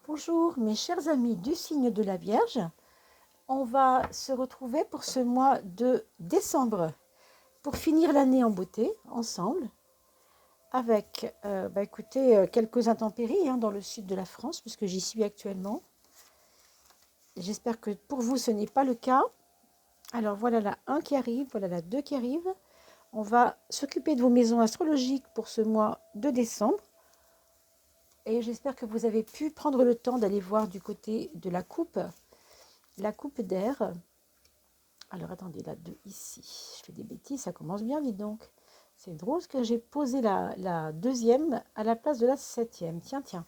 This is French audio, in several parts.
Bonjour mes chers amis du signe de la Vierge, on va se retrouver pour ce mois de décembre pour finir l'année en beauté ensemble avec écoutez, quelques intempéries dans le sud de la France puisque j'y suis actuellement. J'espère que pour vous ce n'est pas le cas. Alors voilà la 1 qui arrive, voilà la 2 qui arrive. On va s'occuper de vos maisons astrologiques pour ce mois de décembre. Et j'espère que vous avez pu prendre le temps d'aller voir du côté de la coupe d'air. Alors attendez, la 2 ici. Je fais des bêtises, ça commence bien, dites donc. C'est drôle que j'ai posé la deuxième à la place de la septième. Tiens.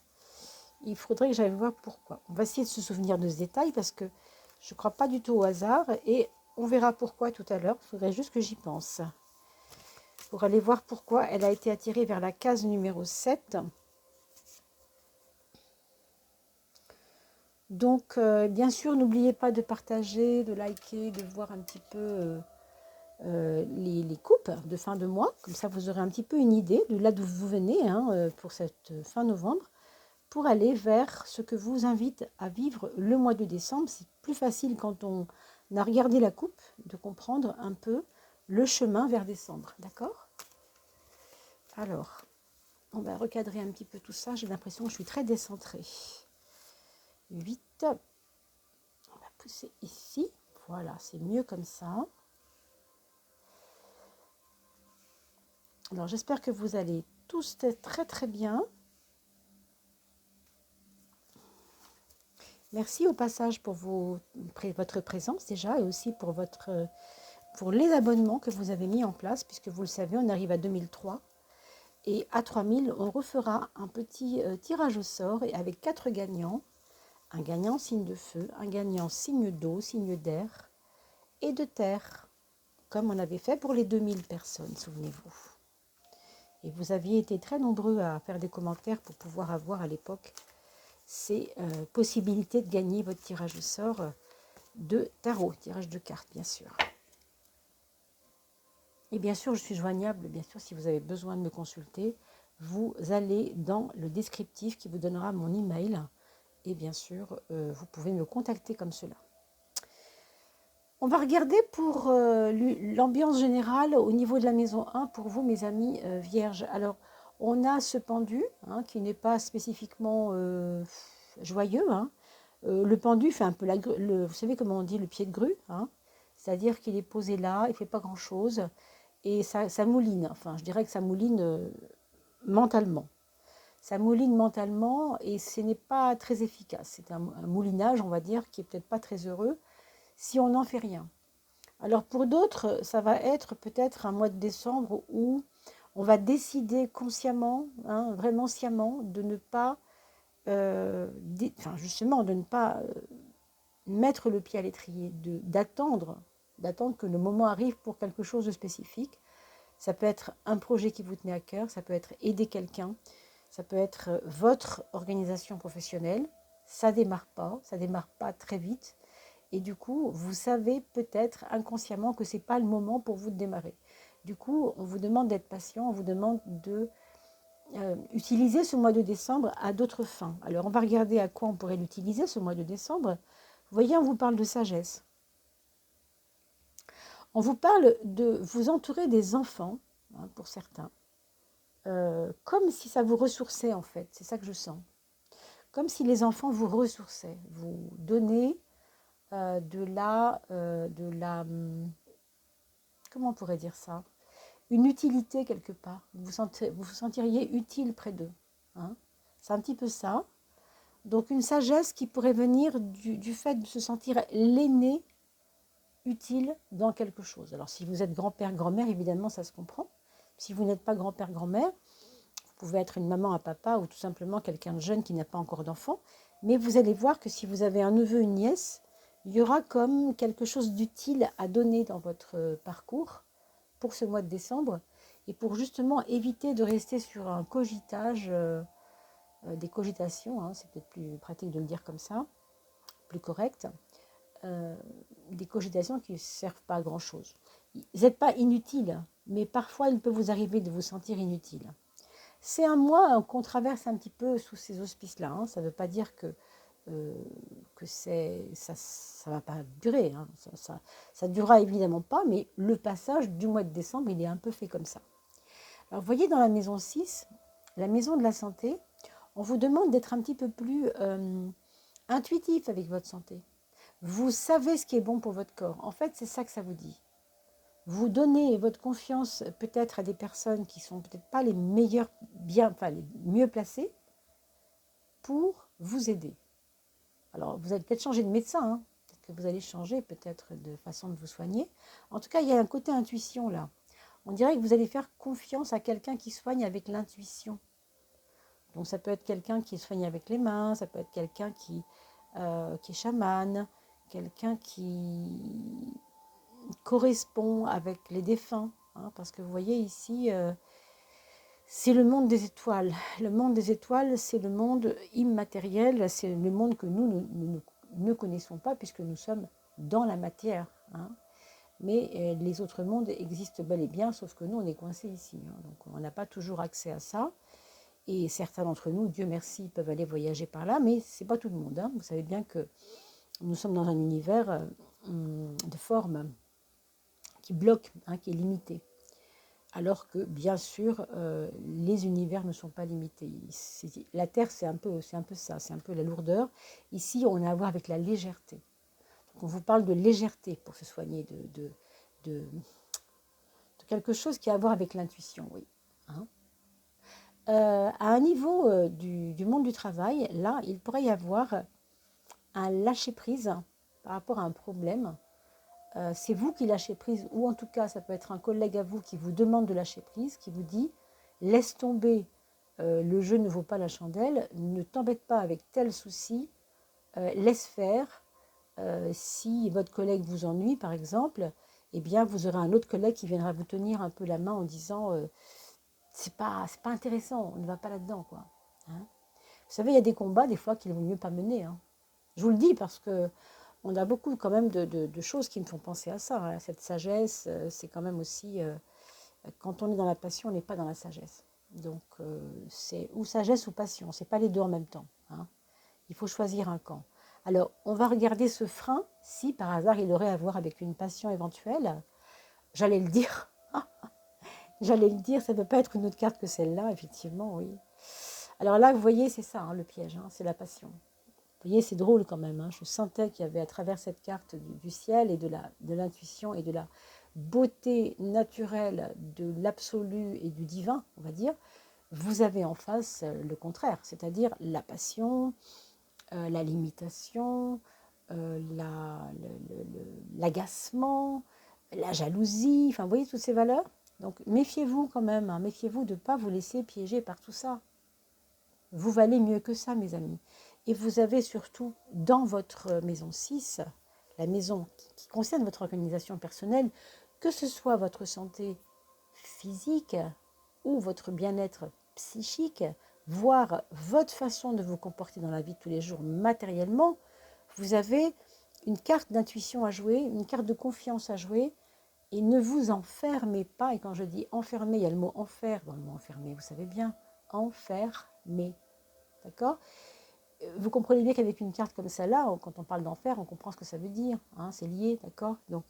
Il faudrait que j'aille voir pourquoi. On va essayer de se souvenir de ce détail parce que je ne crois pas du tout au hasard. Et on verra pourquoi tout à l'heure. Il faudrait juste que j'y pense. Pour aller voir pourquoi elle a été attirée vers la case numéro 7. Donc, bien sûr, n'oubliez pas de partager, de liker, de voir un petit peu les coupes de fin de mois. Comme ça, vous aurez un petit peu une idée de là d'où vous venez pour cette fin novembre, pour aller vers ce que vous invite à vivre le mois de décembre. C'est plus facile quand on a regardé la coupe de comprendre un peu le chemin vers décembre. D'accord? Alors, on va recadrer un petit peu tout ça. J'ai l'impression que je suis très décentrée. 8. On va pousser ici. Voilà, c'est mieux comme ça. Alors, j'espère que vous allez tous très très bien. Merci au passage pour votre présence déjà et aussi pour les abonnements que vous avez mis en place, puisque vous le savez, on arrive à 2003. Et à 3000, on refera un petit tirage au sort et avec 4 gagnants. Un gagnant signe de feu, un gagnant signe d'eau, signe d'air et de terre, comme on avait fait pour les 2000 personnes, souvenez-vous. Et vous aviez été très nombreux à faire des commentaires pour pouvoir avoir à l'époque ces possibilités de gagner votre tirage au sort de tarot, tirage de cartes, bien sûr. Et bien sûr, je suis joignable, bien sûr, si vous avez besoin de me consulter, vous allez dans le descriptif qui vous donnera mon email. Et bien sûr, vous pouvez me contacter comme cela. On va regarder pour l'ambiance générale au niveau de la maison 1 pour vous, mes amis vierges. Alors, on a ce pendu qui n'est pas spécifiquement joyeux. Le pendu fait un peu vous savez comment on dit le pied de grue, c'est-à-dire qu'il est posé là, il ne fait pas grand-chose et ça mouline. Enfin, je dirais que ça mouline mentalement. Ça mouline mentalement et ce n'est pas très efficace. C'est un moulinage, on va dire, qui est peut-être pas très heureux si on n'en fait rien. Alors pour d'autres, ça va être peut-être un mois de décembre où on va décider consciemment, vraiment sciemment, de ne pas, justement, de ne pas mettre le pied à l'étrier, d'attendre que le moment arrive pour quelque chose de spécifique. Ça peut être un projet qui vous tenait à cœur, ça peut être aider quelqu'un, ça peut être votre organisation professionnelle. Ça démarre pas très vite. Et du coup, vous savez peut-être inconsciemment que ce n'est pas le moment pour vous de démarrer. Du coup, on vous demande d'être patient, on vous demande de utiliser ce mois de décembre à d'autres fins. Alors, on va regarder à quoi on pourrait l'utiliser, ce mois de décembre. Vous voyez, on vous parle de sagesse. On vous parle de vous entourer des enfants, pour certains, comme si ça vous ressourçait en fait. C'est ça que je sens. Comme si les enfants vous ressourçaient, vous donnaient de la, comment on pourrait dire ça, une utilité quelque part. Vous vous sentiriez utile près d'eux. C'est un petit peu ça. Donc une sagesse qui pourrait venir du fait de se sentir l'aîné utile dans quelque chose. Alors si vous êtes grand-père, grand-mère, évidemment ça se comprend. Si vous n'êtes pas grand-père, grand-mère, vous pouvez être une maman, un papa ou tout simplement quelqu'un de jeune qui n'a pas encore d'enfant. Mais vous allez voir que si vous avez un neveu, une nièce, il y aura comme quelque chose d'utile à donner dans votre parcours pour ce mois de décembre et pour justement éviter de rester sur un cogitage, des cogitations, c'est peut-être plus pratique de le dire comme ça, plus correct, des cogitations qui ne servent pas à grand-chose. Vous n'êtes pas inutile, mais parfois il peut vous arriver de vous sentir inutile. C'est un mois qu'on traverse un petit peu sous ces auspices-là. Ça ne veut pas dire que que ça ne va pas durer. Hein. Ça durera évidemment pas, mais le passage du mois de décembre, il est un peu fait comme ça. Alors, vous voyez, dans la maison 6, la maison de la santé, on vous demande d'être un petit peu plus intuitif avec votre santé. Vous savez ce qui est bon pour votre corps. En fait, c'est ça que ça vous dit. Vous donnez votre confiance peut-être à des personnes qui sont peut-être pas les meilleures, enfin les mieux placées pour vous aider. Alors, vous allez peut-être changer de médecin, hein. Peut-être que vous allez changer peut-être de façon de vous soigner. En tout cas, il y a un côté intuition là. On dirait que vous allez faire confiance à quelqu'un qui soigne avec l'intuition. Donc, ça peut être quelqu'un qui soigne avec les mains, ça peut être quelqu'un qui est chaman, quelqu'un qui correspond avec les défunts. Hein, parce que vous voyez ici, c'est le monde des étoiles. Le monde des étoiles, c'est le monde immatériel, c'est le monde que nous ne connaissons pas puisque nous sommes dans la matière. Hein. Mais les autres mondes existent bel et bien, sauf que nous, on est coincés ici. Hein. Donc, on n'a pas toujours accès à ça. Et certains d'entre nous, Dieu merci, peuvent aller voyager par là, mais ce n'est pas tout le monde. Hein. Vous savez bien que nous sommes dans un univers de forme qui bloque, hein, qui est limité. Alors que, bien sûr, les univers ne sont pas limités. La Terre, c'est un peu ça, c'est un peu la lourdeur. Ici, on a à voir avec la légèreté. Donc, on vous parle de légèreté pour se soigner, de quelque chose qui a à voir avec l'intuition, oui. Hein. À un niveau du monde du travail, là, il pourrait y avoir un lâcher-prise par rapport à un problème. C'est vous qui lâchez prise, ou en tout cas, ça peut être un collègue à vous qui vous demande de lâcher prise, qui vous dit « laisse tomber, le jeu ne vaut pas la chandelle, ne t'embête pas avec tel souci, laisse faire. Si votre collègue vous ennuie, par exemple, eh bien, vous aurez un autre collègue qui viendra vous tenir un peu la main en disant c'est pas intéressant, on ne va pas là-dedans, quoi. Hein. Vous savez, il y a des combats, des fois, qu'il vaut mieux pas mener. Hein. Je vous le dis parce que on a beaucoup quand même de choses qui me font penser à ça. Hein. Cette sagesse, c'est quand même aussi... quand on est dans la passion, on n'est pas dans la sagesse. Donc, c'est ou sagesse ou passion. Ce n'est pas les deux en même temps. Hein. Il faut choisir un camp. Alors, on va regarder ce frein, si par hasard il aurait à voir avec une passion éventuelle. J'allais le dire. J'allais le dire, ça ne peut pas être une autre carte que celle-là, effectivement, oui. Alors là, vous voyez, c'est ça, hein, le piège, hein, c'est la passion. Vous voyez, c'est drôle quand même. Hein. Je sentais qu'il y avait à travers cette carte du ciel et de l'intuition et de la beauté naturelle de l'absolu et du divin, on va dire, vous avez en face le contraire, c'est-à-dire la passion, la limitation, l'agacement, la jalousie, enfin vous voyez toutes ces valeurs. Donc méfiez-vous quand même, hein, méfiez-vous de ne pas vous laisser piéger par tout ça. Vous valez mieux que ça, mes amis. Et vous avez surtout dans votre maison 6, la maison qui concerne votre organisation personnelle, que ce soit votre santé physique ou votre bien-être psychique, voire votre façon de vous comporter dans la vie de tous les jours matériellement, vous avez une carte d'intuition à jouer, une carte de confiance à jouer, et ne vous enfermez pas. Et quand je dis enfermer, il y a le mot enfer dans le mot enfermer, vous savez bien, enfermer. D'accord ? Vous comprenez bien qu'avec une carte comme celle-là, quand on parle d'enfer, on comprend ce que ça veut dire. Hein, c'est lié, d'accord ? Donc,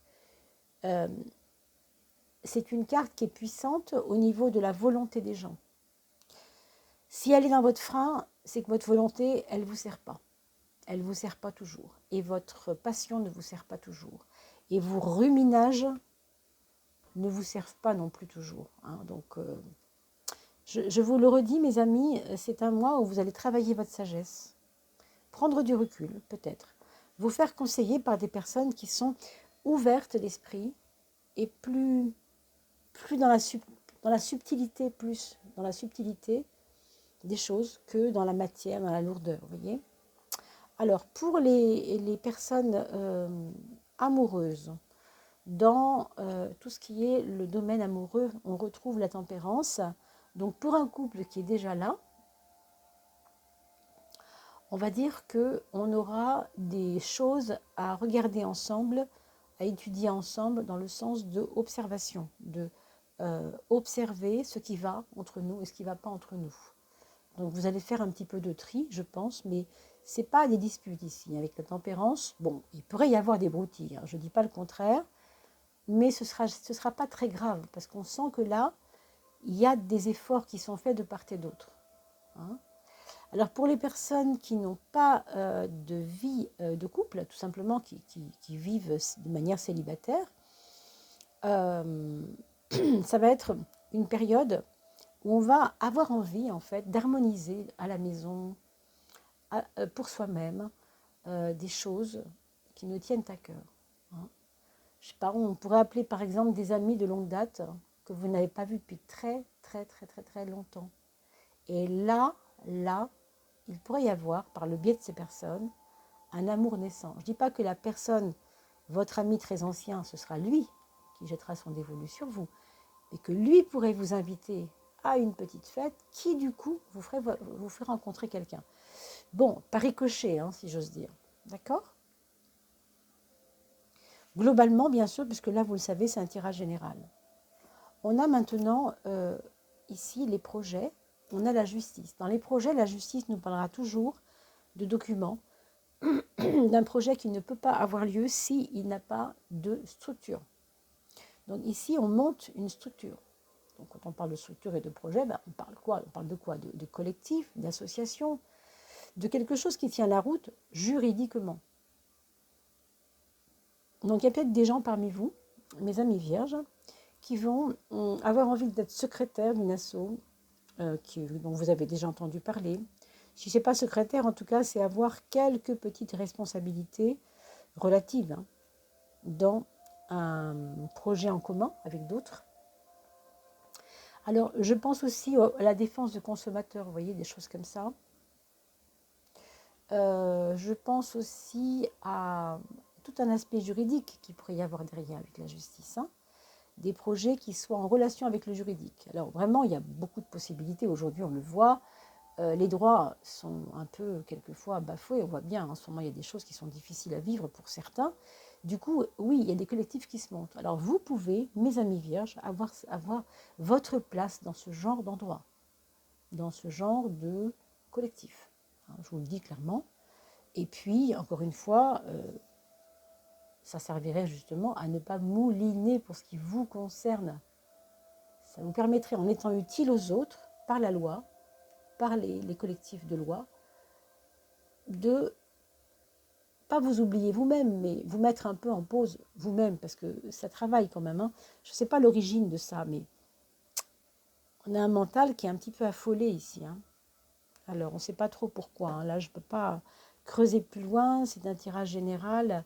c'est une carte qui est puissante au niveau de la volonté des gens. Si elle est dans votre frein, c'est que votre volonté, elle ne vous sert pas. Elle ne vous sert pas toujours. Et votre passion ne vous sert pas toujours. Et vos ruminages ne vous servent pas non plus toujours. Hein. Donc, je vous le redis, mes amis, c'est un mois où vous allez travailler votre sagesse. Prendre du recul, peut-être. Vous faire conseiller par des personnes qui sont ouvertes d'esprit et plus dans la subtilité, plus dans la subtilité des choses que dans la matière, dans la lourdeur, vous voyez. Alors, pour les personnes amoureuses, dans tout ce qui est le domaine amoureux, on retrouve la tempérance. Donc, pour un couple qui est déjà là, on va dire qu'on aura des choses à regarder ensemble, à étudier ensemble dans le sens de observation, de observer ce qui va entre nous et ce qui ne va pas entre nous. Donc vous allez faire un petit peu de tri, je pense, mais c'est pas des disputes ici. Avec la tempérance, bon, il pourrait y avoir des broutilles, hein, je ne dis pas le contraire, mais ce sera pas très grave, parce qu'on sent que là, il y a des efforts qui sont faits de part et d'autre. Hein. Alors pour les personnes qui n'ont pas de vie de couple, tout simplement qui vivent de manière célibataire, ça va être une période où on va avoir envie en fait d'harmoniser à la maison, pour soi-même, des choses qui nous tiennent à cœur. Hein. Je sais pas, on pourrait appeler par exemple des amis de longue date que vous n'avez pas vus depuis très très très très très longtemps. Et là, il pourrait y avoir, par le biais de ces personnes, un amour naissant. Je ne dis pas que la personne, votre ami très ancien, ce sera lui qui jettera son dévolu sur vous, mais que lui pourrait vous inviter à une petite fête qui, du coup, vous ferait rencontrer quelqu'un. Bon, par ricochet, hein, si j'ose dire. D'accord ? Globalement, bien sûr, puisque là, vous le savez, c'est un tirage général. On a maintenant, ici, les projets. On a la justice. Dans les projets, la justice nous parlera toujours de documents, d'un projet qui ne peut pas avoir lieu s'il n'a pas de structure. Donc ici, on monte une structure. Donc quand on parle de structure et de projet, ben, on parle quoi ? On parle de quoi ? De collectif, d'association, de quelque chose qui tient la route juridiquement. Donc il y a peut-être des gens parmi vous, mes amis vierges, qui vont avoir envie d'être secrétaire d'une asso dont vous avez déjà entendu parler. Si ce n'est pas secrétaire, en tout cas, c'est avoir quelques petites responsabilités relatives hein, dans un projet en commun avec d'autres. Alors, je pense aussi à la défense de consommateurs, vous voyez, des choses comme ça. Je pense aussi à tout un aspect juridique qui pourrait y avoir derrière avec la justice. Hein. Des projets qui soient en relation avec le juridique. Alors vraiment, il y a beaucoup de possibilités. Aujourd'hui, on le voit. Les droits sont un peu, quelquefois, bafoués. On voit bien, en ce moment, il y a des choses qui sont difficiles à vivre pour certains. Du coup, oui, il y a des collectifs qui se montent. Alors, vous pouvez, mes amis vierges, avoir votre place dans ce genre d'endroit, dans ce genre de collectif. Je vous le dis clairement. Et puis, encore une fois, ça servirait justement à ne pas mouliner pour ce qui vous concerne. Ça vous permettrait, en étant utile aux autres, par la loi, par les collectifs de loi, de pas vous oublier vous-même, mais vous mettre un peu en pause vous-même, parce que ça travaille quand même. Hein. Je ne sais pas l'origine de ça, mais on a un mental qui est un petit peu affolé ici. Hein. Alors, on ne sait pas trop pourquoi. Hein. Là, je ne peux pas creuser plus loin, c'est un tirage général.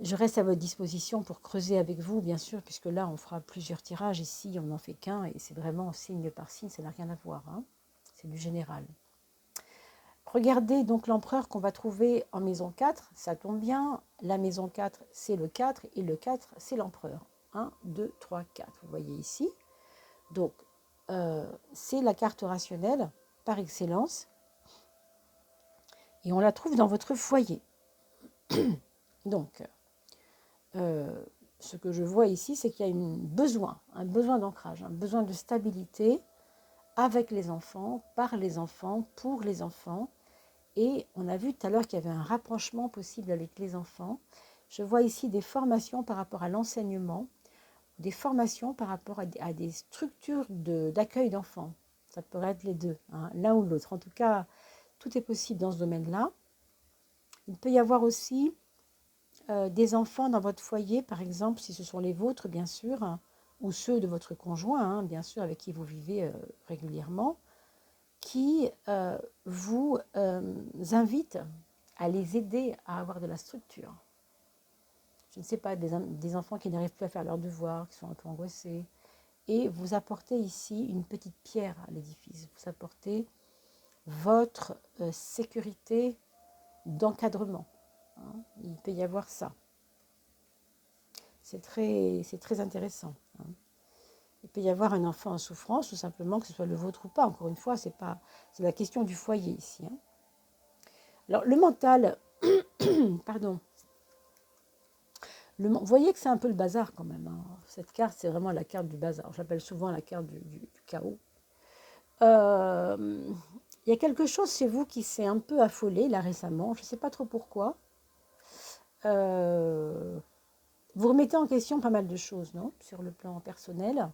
Je reste à votre disposition pour creuser avec vous, bien sûr, puisque là, on fera plusieurs tirages. Ici, on n'en fait qu'un, et c'est vraiment signe par signe, ça n'a rien à voir. Hein. C'est du général. Regardez donc l'empereur qu'on va trouver en maison 4, ça tombe bien, la maison 4 c'est le 4 et le 4 c'est l'empereur. 1, 2, 3, 4, vous voyez ici. Donc c'est la carte rationnelle par excellence et on la trouve dans votre foyer. Donc ce que je vois ici c'est qu'il y a un besoin d'ancrage, un besoin de stabilité avec les enfants, par les enfants, pour les enfants. Et on a vu tout à l'heure qu'il y avait un rapprochement possible avec les enfants. Je vois ici des formations par rapport à l'enseignement, des formations par rapport à des structures d'accueil d'enfants. Ça pourrait être les deux, hein, l'un ou l'autre. En tout cas, tout est possible dans ce domaine-là. Il peut y avoir aussi des enfants dans votre foyer, par exemple, si ce sont les vôtres, bien sûr, hein, ou ceux de votre conjoint, hein, bien sûr, avec qui vous vivez régulièrement, qui vous invite à les aider à avoir de la structure. Je ne sais pas, des enfants qui n'arrivent plus à faire leurs devoirs, qui sont un peu angoissés. Et vous apportez ici une petite pierre à l'édifice. Vous apportez votre sécurité d'encadrement. Hein. Il peut y avoir ça. C'est très intéressant. Hein. Il peut y avoir un enfant en souffrance, tout simplement, que ce soit le vôtre ou pas. Encore une fois, c'est la question du foyer ici. Hein. Alors, le mental, pardon. Vous voyez que c'est un peu le bazar quand même. Hein. Cette carte, c'est vraiment la carte du bazar. Je l'appelle souvent la carte du chaos. Il Il y a quelque chose chez vous qui s'est un peu affolé là récemment, je ne sais pas trop pourquoi. Euh, Vous remettez en question pas mal de choses, non? Sur le plan personnel.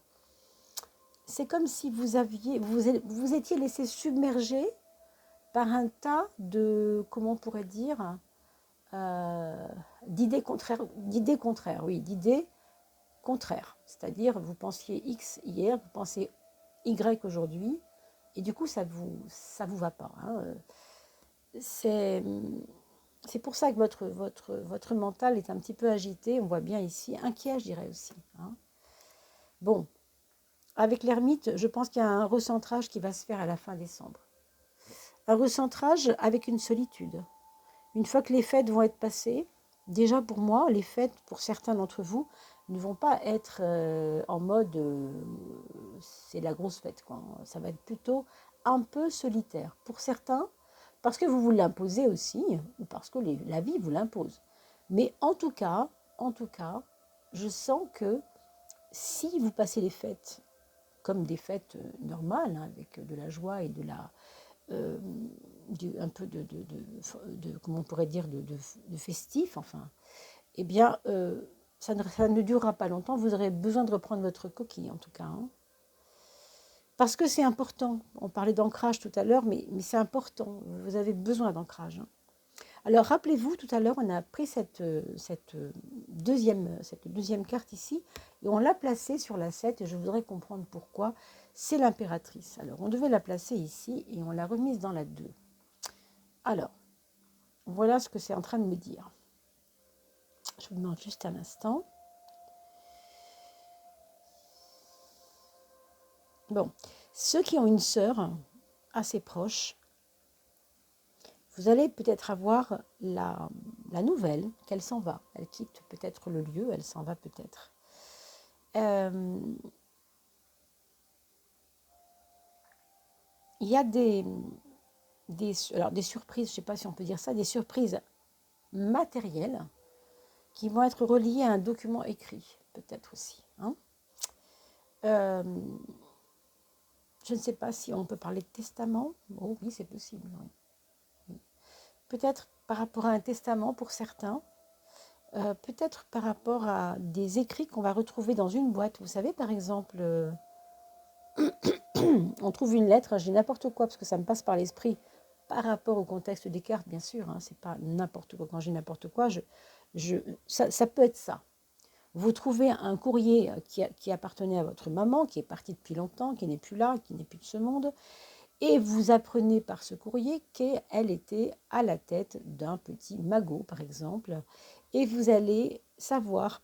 C'est comme si vous étiez laissé submerger par un tas de, comment on pourrait dire, euh, d'idées contraires, oui, d'idées contraires. C'est-à-dire, vous pensiez X hier, vous pensez Y aujourd'hui, et du coup, ça vous va pas. Hein. C'est, c'est pour ça que votre mental est un petit peu agité, on voit bien ici, inquiet, je dirais aussi. Hein. Bon, avec l'ermite, je pense qu'il y a un recentrage qui va se faire à la fin décembre. Un recentrage avec une solitude. Une fois que les fêtes vont être passées, déjà pour moi, les fêtes, pour certains d'entre vous, ne vont pas être en mode c'est la grosse fête, quoi. Ça va être plutôt un peu solitaire. Pour certains, parce que vous l'imposez aussi, ou parce que la vie vous l'impose. Mais en tout cas, je sens que si vous passez les fêtes comme des fêtes normales, hein, avec de la joie et de la, euh, un peu comment on pourrait dire, de festif, enfin, eh bien, ça ne durera pas longtemps. Vous aurez besoin de reprendre votre coquille, en tout cas. Hein. Parce que c'est important. On parlait d'ancrage tout à l'heure, mais c'est important. Vous avez besoin d'ancrage. Hein. Alors, rappelez-vous, tout à l'heure, on a pris cette deuxième carte ici, et on l'a placée sur la 7, et je voudrais comprendre pourquoi. C'est l'impératrice. Alors, on devait la placer ici, et on l'a remise dans la 2. Alors, voilà ce que c'est en train de me dire. Je vous demande juste un instant. Bon, ceux qui ont une sœur assez proche, vous allez peut-être avoir la nouvelle qu'elle s'en va. Elle quitte peut-être le lieu, elle s'en va peut-être. Il y a alors des surprises, je ne sais pas si on peut dire ça, des surprises matérielles qui vont être reliées à un document écrit, peut-être aussi. Hein. Euh, je ne sais pas si on peut parler de testament. Oh oui, c'est possible. Oui. Oui. Peut-être par rapport à un testament pour certains. Peut-être par rapport à des écrits qu'on va retrouver dans une boîte. Vous savez, par exemple, on trouve une lettre, je dis n'importe quoi parce que ça me passe par l'esprit, par rapport au contexte des cartes, bien sûr, hein, c'est pas n'importe quoi. Quand je dis n'importe quoi, ça peut être ça. Vous trouvez un courrier qui appartenait à votre maman, qui est partie depuis longtemps, qui n'est plus là, qui n'est plus de ce monde, et vous apprenez par ce courrier qu'elle était à la tête d'un petit magot, par exemple, et vous allez savoir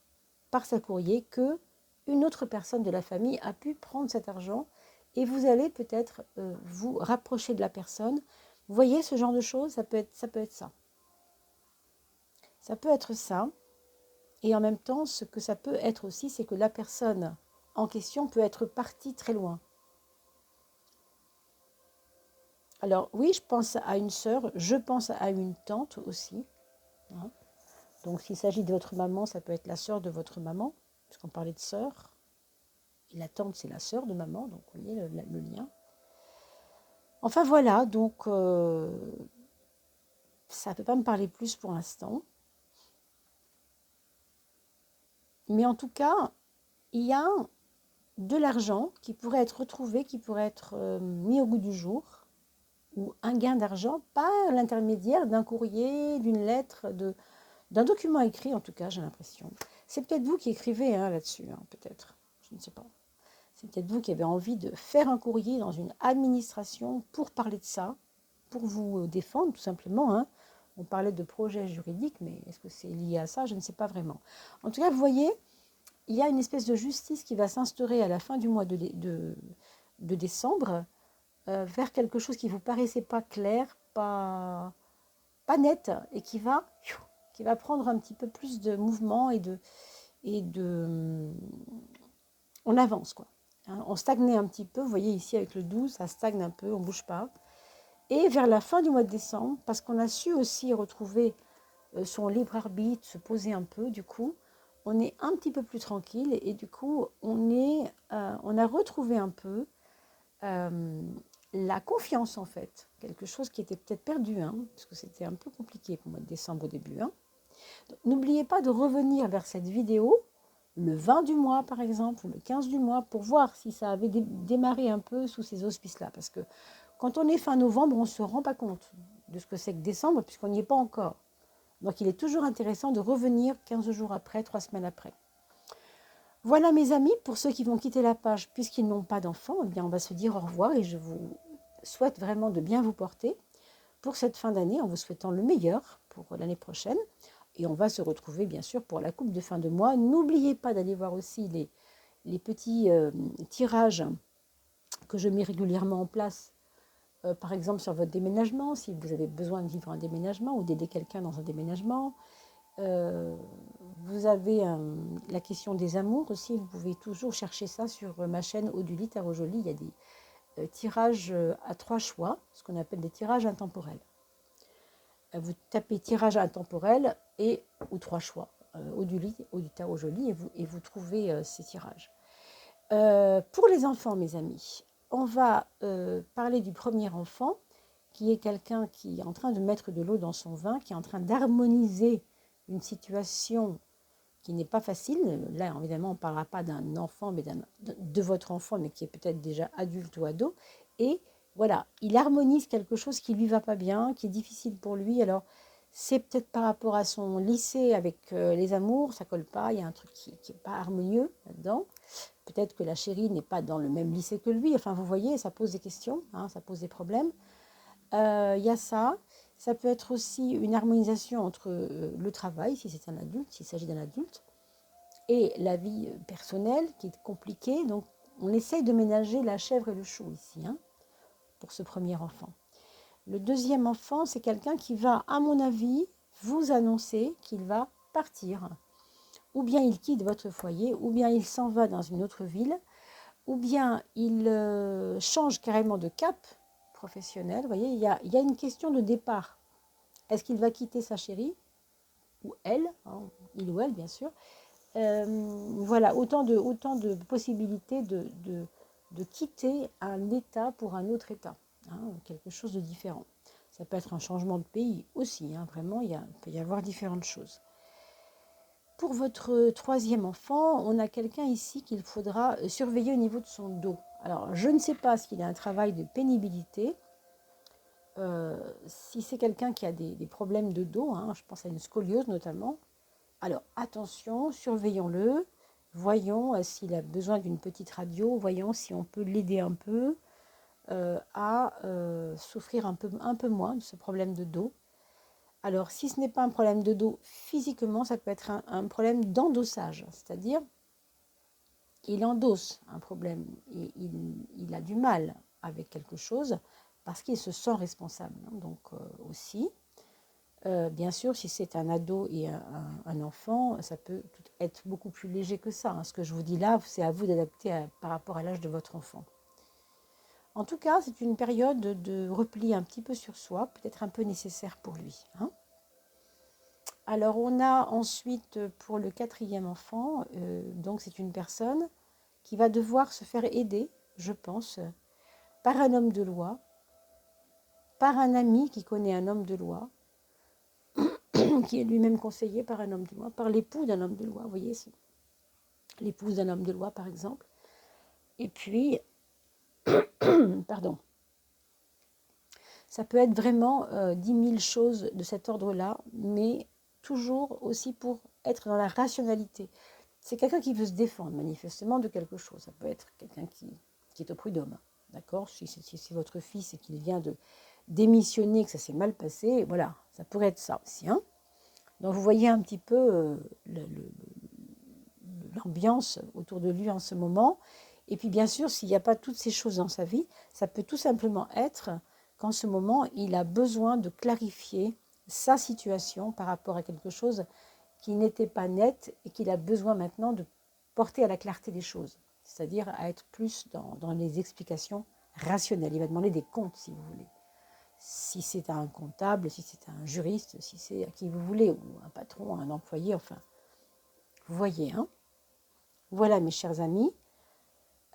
par ce courrier que une autre personne de la famille a pu prendre cet argent et vous allez peut-être vous rapprocher de la personne. Vous voyez ce genre de choses, ça peut être ça. Ça peut être ça. Et en même temps, ce que ça peut être aussi, c'est que la personne en question peut être partie très loin. Alors oui, je pense à une sœur, je pense à une tante aussi. Hein. Donc s'il s'agit de votre maman, ça peut être la sœur de votre maman, puisqu'on parlait de sœur. Et la tante, c'est la sœur de maman, donc vous voyez le lien. Enfin voilà, donc ça ne peut pas me parler plus pour l'instant. Mais en tout cas, il y a de l'argent qui pourrait être retrouvé, qui pourrait être mis au goût du jour, ou un gain d'argent par l'intermédiaire d'un courrier, d'une lettre, d'un document écrit, en tout cas, j'ai l'impression. C'est peut-être vous qui écrivez hein, là-dessus, hein, peut-être, je ne sais pas. C'est peut-être vous qui avez envie de faire un courrier dans une administration pour parler de ça, pour vous défendre, tout simplement. Hein. On parlait de projet juridique, mais est-ce que c'est lié à ça? Je ne sais pas vraiment. En tout cas, vous voyez, il y a une espèce de justice qui va s'instaurer à la fin du mois de décembre vers quelque chose qui ne vous paraissait pas clair, pas net, et qui va prendre un petit peu plus de mouvement et de on avance, quoi. Hein, on stagnait un petit peu, vous voyez ici avec le 12, ça stagne un peu, on ne bouge pas. Et vers la fin du mois de décembre, parce qu'on a su aussi retrouver son libre arbitre, se poser un peu, du coup, on est un petit peu plus tranquille et du coup, on a retrouvé un peu la confiance en fait, quelque chose qui était peut-être perdu, hein, parce que c'était un peu compliqué pour le mois de décembre au début. Hein. N'oubliez pas de revenir vers cette vidéo le 20 du mois par exemple, ou le 15 du mois, pour voir si ça avait démarré un peu sous ces auspices-là. Parce que quand on est fin novembre, on ne se rend pas compte de ce que c'est que décembre, puisqu'on n'y est pas encore. Donc il est toujours intéressant de revenir 15 jours après, 3 semaines après. Voilà mes amis, pour ceux qui vont quitter la page puisqu'ils n'ont pas d'enfants, eh bien on va se dire au revoir et je vous souhaite vraiment de bien vous porter pour cette fin d'année en vous souhaitant le meilleur pour l'année prochaine. Et on va se retrouver bien sûr pour la coupe de fin de mois. N'oubliez pas d'aller voir aussi les petits tirages que je mets régulièrement en place. Par exemple sur votre déménagement, si vous avez besoin de vivre un déménagement ou d'aider quelqu'un dans un déménagement. Vous avez la question des amours aussi, vous pouvez toujours chercher ça sur ma chaîne Oduli Tarot Joli. Il y a des tirages à 3 choix, ce qu'on appelle des tirages intemporels. Vous tapez tirage intemporel ou 3 choix, Oduli Tarot Joli, et vous trouvez ces tirages. Pour les enfants, mes amis, on va parler du premier enfant, qui est quelqu'un qui est en train de mettre de l'eau dans son vin, qui est en train d'harmoniser une situation qui n'est pas facile. Là, évidemment, on ne parlera pas d'un enfant, mais de votre enfant, mais qui est peut-être déjà adulte ou ado. Et voilà, il harmonise quelque chose qui ne lui va pas bien, qui est difficile pour lui. Alors, c'est peut-être par rapport à son lycée avec les amours, ça ne colle pas, il y a un truc qui n'est pas harmonieux là-dedans. Peut-être que la chérie n'est pas dans le même lycée que lui. Enfin, vous voyez, ça pose des questions, hein, ça pose des problèmes. Il y a ça. Ça peut être aussi une harmonisation entre le travail, si c'est un adulte, s'il s'agit d'un adulte, et la vie personnelle qui est compliquée. Donc, on essaye de ménager la chèvre et le chou ici, hein, pour ce premier enfant. Le deuxième enfant, c'est quelqu'un qui va, à mon avis, vous annoncer qu'il va partir. Ou bien il quitte votre foyer, ou bien il s'en va dans une autre ville, ou bien il change carrément de cap professionnel. Vous voyez, il y a une question de départ. Est-ce qu'il va quitter sa chérie ou elle, hein, il ou elle bien sûr. Voilà, autant de possibilités de quitter un état pour un autre état, hein, quelque chose de différent. Ça peut être un changement de pays aussi, hein, vraiment, il peut y avoir différentes choses. Pour votre troisième enfant, on a quelqu'un ici qu'il faudra surveiller au niveau de son dos. Alors, je ne sais pas s'il a un travail de pénibilité. Si c'est quelqu'un qui a des problèmes de dos, hein, je pense à une scoliose notamment, alors attention, surveillons-le, voyons s'il a besoin d'une petite radio, voyons si on peut l'aider un peu à souffrir un peu moins de ce problème de dos. Alors, si ce n'est pas un problème de dos physiquement, ça peut être un problème d'endossage, c'est-à-dire il endosse un problème et il a du mal avec quelque chose parce qu'il se sent responsable. Hein, donc aussi, bien sûr, si c'est un ado et un enfant, ça peut être beaucoup plus léger que ça. Hein. Ce que je vous dis là, c'est à vous d'adapter par rapport à l'âge de votre enfant. En tout cas, c'est une période de repli un petit peu sur soi, peut-être un peu nécessaire pour lui. Hein. Alors, on a ensuite, pour le quatrième enfant, donc c'est une personne qui va devoir se faire aider, je pense, par un homme de loi, par un ami qui connaît un homme de loi, qui est lui-même conseillé par un homme de loi, par l'époux d'un homme de loi, vous voyez, l'épouse d'un homme de loi, par exemple. Et puis, pardon, ça peut être vraiment 10 000 choses de cet ordre-là, mais toujours aussi pour être dans la rationalité. C'est quelqu'un qui veut se défendre manifestement de quelque chose. Ça peut être quelqu'un qui est au prud'homme, d'accord ? Si c'est votre fils et qu'il vient de démissionner, que ça s'est mal passé, voilà, ça pourrait être ça aussi. Hein. Donc vous voyez un petit peu l'ambiance autour de lui en ce moment. Et puis bien sûr, s'il n'y a pas toutes ces choses dans sa vie, ça peut tout simplement être qu'en ce moment, il a besoin de clarifier sa situation par rapport à quelque chose qui n'était pas net et qu'il a besoin maintenant de porter à la clarté des choses, c'est-à-dire à être plus dans les explications rationnelles. Il va demander des comptes, si vous voulez. Si c'est un comptable, si c'est un juriste, si c'est à qui vous voulez, ou un patron, un employé, enfin. Vous voyez, hein ? Voilà, mes chers amis.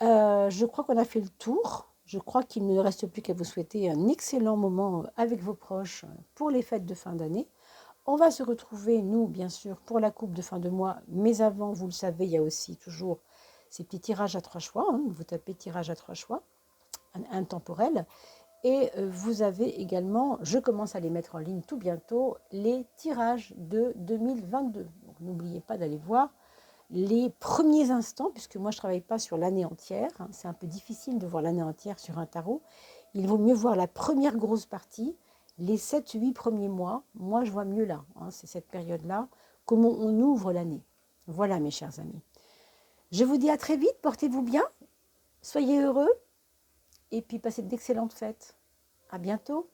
Je crois qu'on a fait le tour Je crois qu'il ne reste plus qu'à vous souhaiter un excellent moment avec vos proches pour les fêtes de fin d'année. On va se retrouver, nous, bien sûr, pour la coupe de fin de mois. Mais avant, vous le savez, il y a aussi toujours ces petits tirages à 3 choix. Vous tapez tirage à 3 choix, intemporel. Et vous avez également, je commence à les mettre en ligne tout bientôt, les tirages de 2022. Donc n'oubliez pas d'aller voir les premiers instants, puisque moi je ne travaille pas sur l'année entière. C'est un peu difficile de voir l'année entière sur un tarot. Il vaut mieux voir la première grosse partie, les 7-8 premiers mois. Moi je vois mieux là, c'est cette période-là, comment on ouvre l'année. Voilà mes chers amis. Je vous dis à très vite, portez-vous bien, soyez heureux et puis passez d'excellentes fêtes. À bientôt.